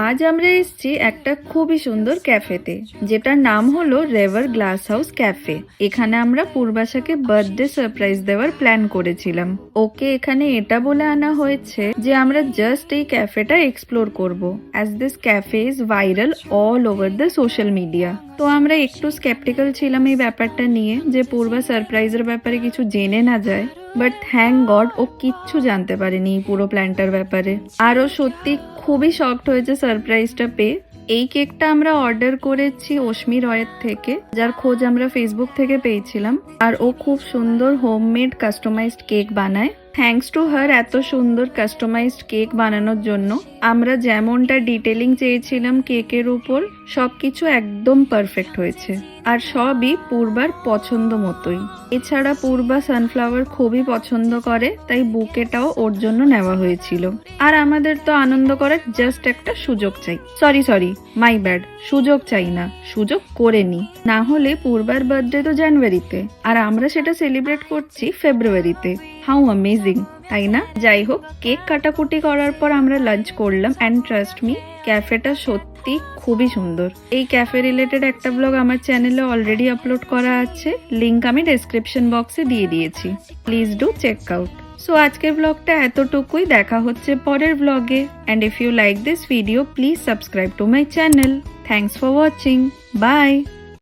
আজ আমরা এসেছি একটা খুবই সুন্দর ক্যাফেতে, যেটার নাম হলো রেভার গ্লাস হাউস ক্যাফে। এখানে আমরা পূর্বাশাকে বার্থডে সারপ্রাইজ দেওয়ার প্ল্যান করেছিলাম। ওকে এখানে এটা বলে আনা হয়েছে যে আমরা জাস্ট এই ক্যাফেটা এক্সপ্লোর করব, as this cafe is viral all over the social media. তো আমরা একটু স্কেপটিক্যাল ছিলাম এই ব্যাপারটা নিয়ে, যে পূর্বা সারপ্রাইজের ব্যাপারে কিছু জেনে না যায়। বাট থ্যাংক গড ও কিচ্ছু জানতে পারেনি এই পুরো প্ল্যানটার ব্যাপারে। আর ও সত্যি খুবই শকড হয়েছে সারপ্রাইজটা পেয়ে। এই কেকটা আমরা অর্ডার করেছি অশ্মি রয়ের থেকে, যার খোঁজ আমরা ফেসবুক থেকে পেয়েছিলাম। আর ও খুব সুন্দর হোমমেড কাস্টমাইজড কেক বানায়। থ্যাঙ্কস টু হার এত সুন্দর কাস্টমাইজড কেক বানানোর জন্য। আমরা যেমনটা ডিটেলিং চেয়েছিলাম কেকের উপর, সবকিছু একদম পারফেক্ট হয়েছে। আর সবই পূর্বার পছন্দ মতোই। এছাড়া পূর্বা সানফ্লাওয়ার খুবই পছন্দ করে, তাই বুকেটাও ওর জন্য নেওয়া হয়েছিল। আর আমাদের তো আনন্দ করার জাস্ট একটা সুযোগ চাই। সরি মাই ব্যাড, সুযোগ চাই না, সুযোগ করে নি। না হলে পূর্বার বার্থডে তো জানুয়ারিতে, আর আমরা সেটা সেলিব্রেট করছি ফেব্রুয়ারিতে। হাউ অ্যামেজিং, তাই না? যাই হোক, কেক কাটাকুটি করার পর আমরা লাঞ্চ করলাম। অ্যান্ড ট্রাস্ট মি, ক্যাফেটা সত্যি খুবই সুন্দর। এই ক্যাফে রিলেটেড একটা ব্লগ আমার চ্যানেলে অলরেডি আপলোড করা আছে, লিংক আমি ডেসক্রিপশন বক্সে দিয়ে দিয়েছি, please do check out. So আজকের ব্লগটা এতটুকুই, দেখা হচ্ছে পরের ব্লগে। And if you like this video, please subscribe to my channel. Thanks for watching, by.